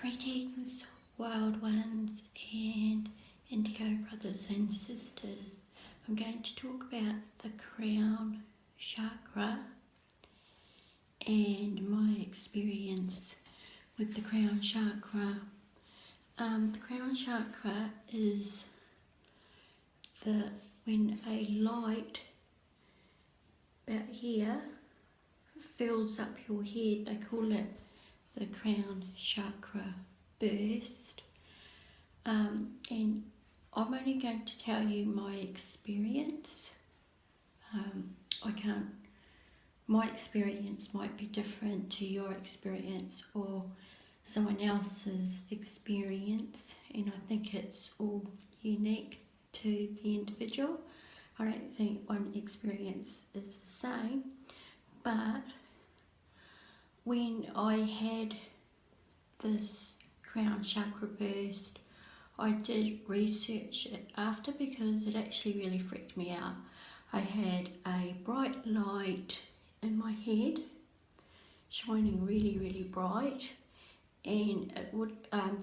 Greetings, wild ones and indigo brothers and sisters. I'm going to talk about the crown chakra and my experience with the crown chakra. The crown chakra is when a light about here fills up your head. They call it the crown chakra burst, and I'm only going to tell you my experience. My experience might be different to your experience or someone else's experience, and I think it's all unique to the individual. I don't think one experience is the same, but when I had this crown chakra burst, I did research it after because it actually really freaked me out. I had a bright light in my head, shining really, really bright, and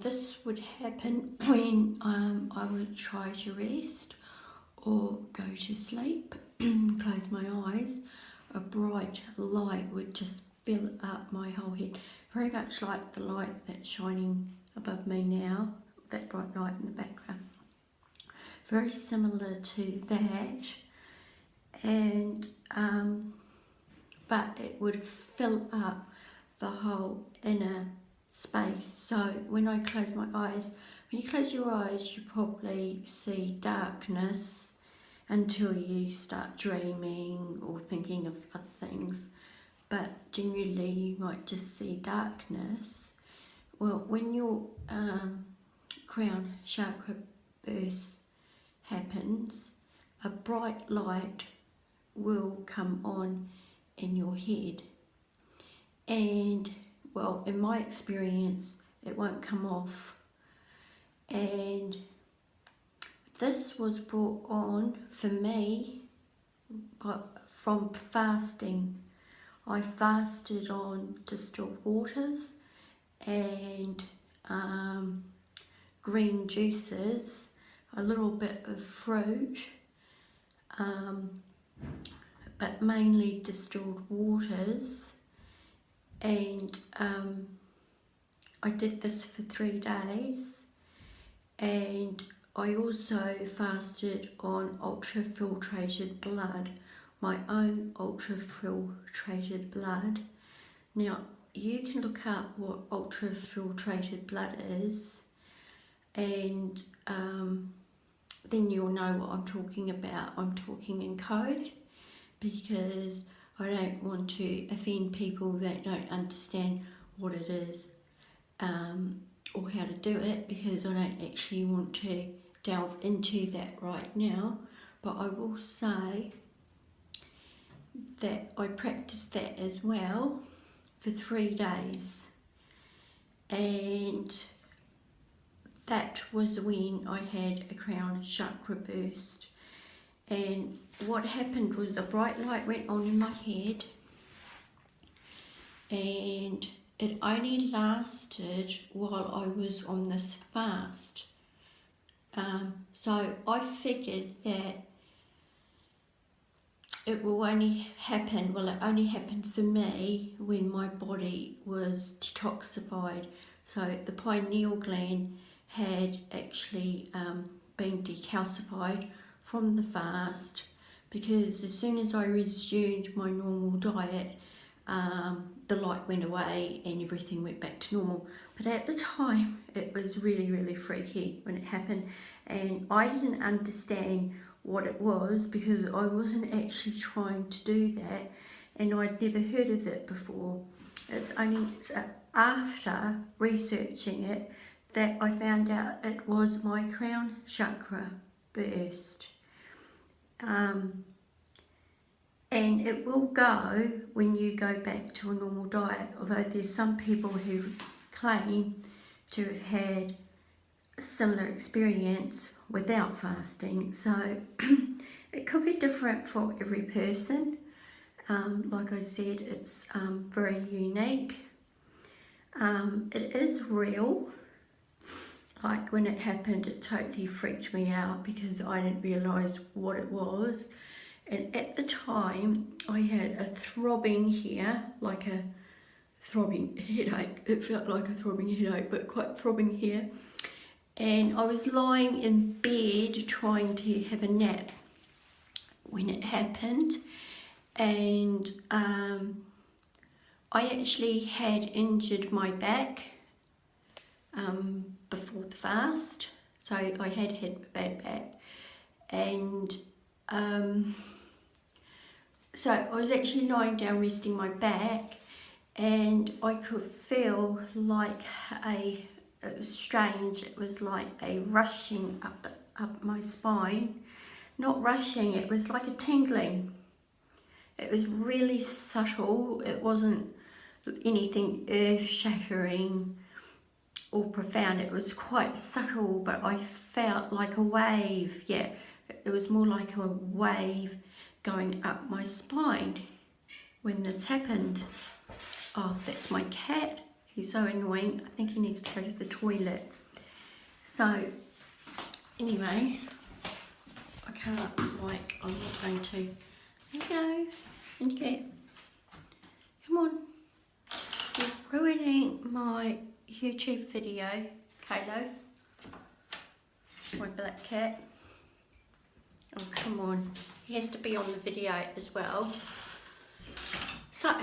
this would happen when I would try to rest or go to sleep, close my eyes. A bright light would just fill up my whole head, very much like the light that's shining above me now, that bright light in the background. Very similar to that, and but it would fill up the whole inner space. So when I close my eyes, when you close your eyes, you probably see darkness until you start dreaming or thinking of other things, but generally you might just see darkness. Well, when your crown chakra burst happens, a bright light will come on in your head, and well, in my experience it won't come off, and this was brought on for me from fasting. I fasted on distilled waters and green juices, a little bit of fruit, but mainly distilled waters, and I did this for 3 days, and I also fasted on ultra-filtrated blood, my own ultra-filtrated blood. Now, you can look up what ultra-filtrated blood is, and then you'll know what I'm talking about. I'm talking in code because I don't want to offend people that don't understand what it is or how to do it, because I don't actually want to delve into that right now. But I will say that I practiced that as well for 3 days, and that was when I had a crown chakra burst. And what happened was a bright light went on in my head, and it only lasted while I was on this fast. So I figured that it only happened for me when my body was detoxified. So the pineal gland had actually been decalcified from the fast, because as soon as I resumed my normal diet, the light went away and everything went back to normal. But at the time it was really, really freaky when it happened, and I didn't understand what it was because I wasn't actually trying to do that, and I'd never heard of it before. It's only after researching it that I found out it was my crown chakra burst. And it will go when you go back to a normal diet, although there's some people who claim to have had a similar experience without fasting. So it could be different for every person. Like I said, it's very unique. It is real. Like when it happened, it totally freaked me out because I didn't realise what it was. And at the time, I had a throbbing here, like a throbbing headache. It felt like a throbbing headache, but quite throbbing here. And I was lying in bed trying to have a nap when it happened. And I actually had injured my back before the fast. So I had a bad back. And so I was actually lying down resting my back, and I could feel like it was strange, it was like a rushing up my spine. Not rushing, it was like a tingling. It was really subtle, it wasn't anything earth-shattering or profound, it was quite subtle, but I felt like a wave. Yeah, it was more like a wave going up my spine when this happened. Oh, that's my cat. He's so annoying. I think he needs to go to the toilet. So, anyway, I can't, like, I'm not going to. There you go. And you get, come on. You're ruining my YouTube video, Kalo. My black cat. Oh, come on. He has to be on the video as well. So,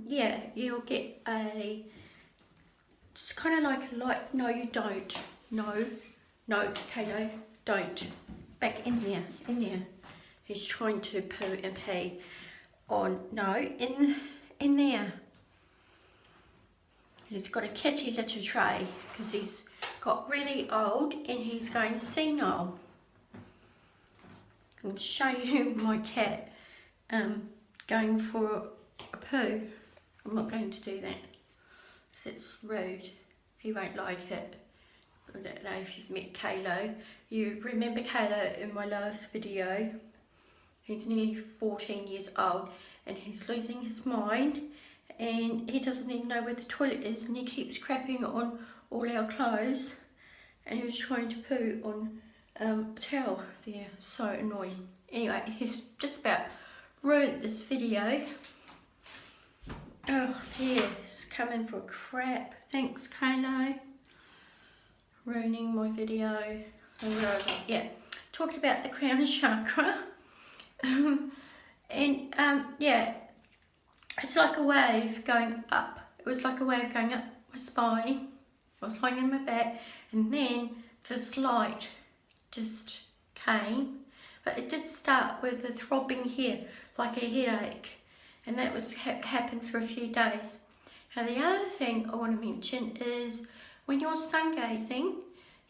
yeah, you'll get a, it's kind of like a light, no you don't, no, Kato, don't, back in there, he's trying to poo and pee on, no, in there, he's got a kitty litter tray, because he's got really old and he's going senile. I'm going to show you my cat going for a poo. I'm not going to do that because it's rude. He won't like it. I don't know if you've met Kalo. You remember Kalo in my last video. He's nearly 14 years old and he's losing his mind and he doesn't even know where the toilet is and he keeps crapping on all our clothes and he was trying to poo on a towel there. So annoying. Anyway, he's just about ruined this video. Oh, there, he's coming for crap. Thanks, Kalo. Ruining my video. Yeah, talking about the crown chakra. Yeah, it's like a wave going up. It was like a wave going up my spine. I was lying on my back, and then this light just came. But it did start with a throbbing here, like a headache. And that was happened for a few days. And the other thing I want to mention is when you're sun gazing,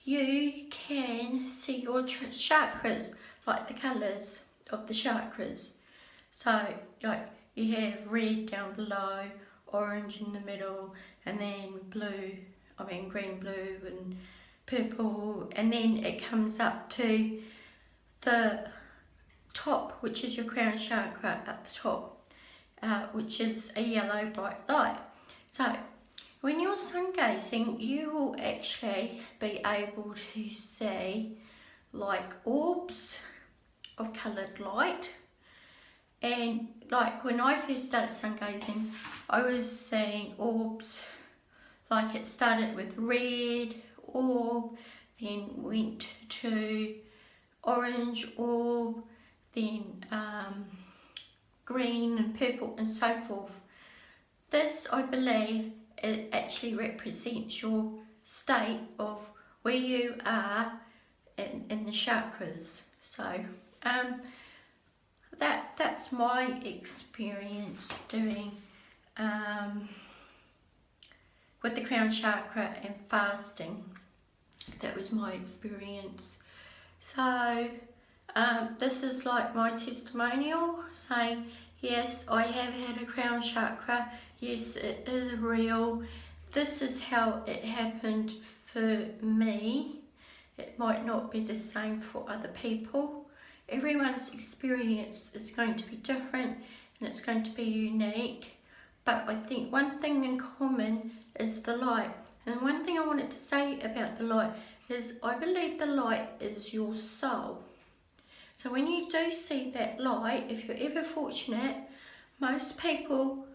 you can see your chakras, like the colours of the chakras. So, like you have red down below, orange in the middle, and then green, blue, and purple, and then it comes up to the top, which is your crown chakra at the top. Which is a yellow bright light. So when you're sun gazing, you will actually be able to see like orbs of coloured light. And like when I first started sun gazing, I was seeing orbs, like it started with red orb, then went to orange orb, then green and purple and so forth. This, I believe, it actually represents your state of where you are in the chakras. So that's my experience doing with the crown chakra and fasting. That was my experience. So this is like my testimonial saying, yes, I have had a crown chakra. Yes, it is real. This is how it happened for me. It might not be the same for other people. Everyone's experience is going to be different and it's going to be unique. but I think one thing in common is the light. And one thing I wanted to say about the light is I believe the light is your soul. So when you do see that light, if you're ever fortunate, most people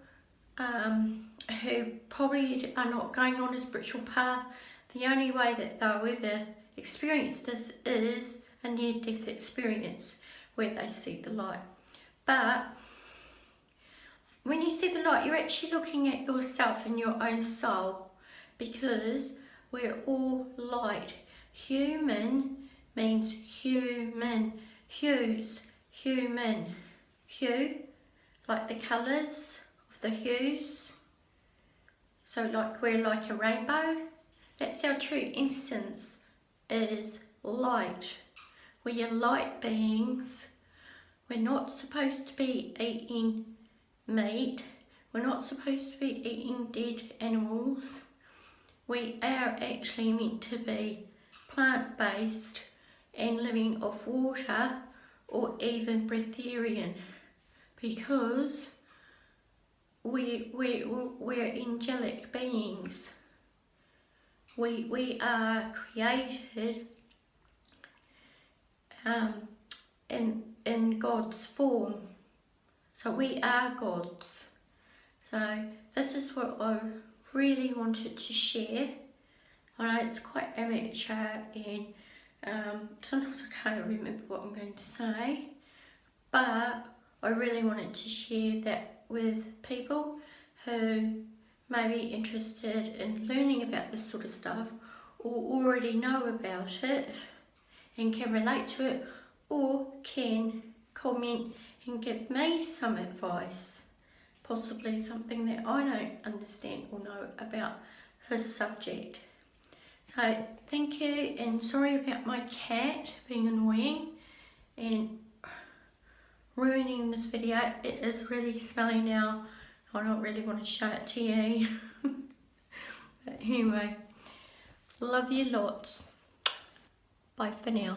who probably are not going on a spiritual path, the only way that they'll ever experience this is a near-death experience where they see the light. But when you see the light, you're actually looking at yourself and your own soul, because we're all light. Human means human. Hues, human. Hue, like the colours of the hues. So like we're like a rainbow. That's our true essence, is light. We are light beings. We're not supposed to be eating meat. We're not supposed to be eating dead animals. We are actually meant to be plant-based and living off water, or even breatharian, because we're angelic beings. We are created in God's form. So we are gods. So this is what I really wanted to share. I know it's quite amateur and sometimes I can't remember what I'm going to say, but I really wanted to share that with people who may be interested in learning about this sort of stuff, or already know about it and can relate to it, or can comment and give me some advice, possibly something that I don't understand or know about this subject. So thank you, and sorry about my cat being annoying and ruining this video. It is really smelly now. I don't really want to show it to you. But anyway, love you lots. Bye for now.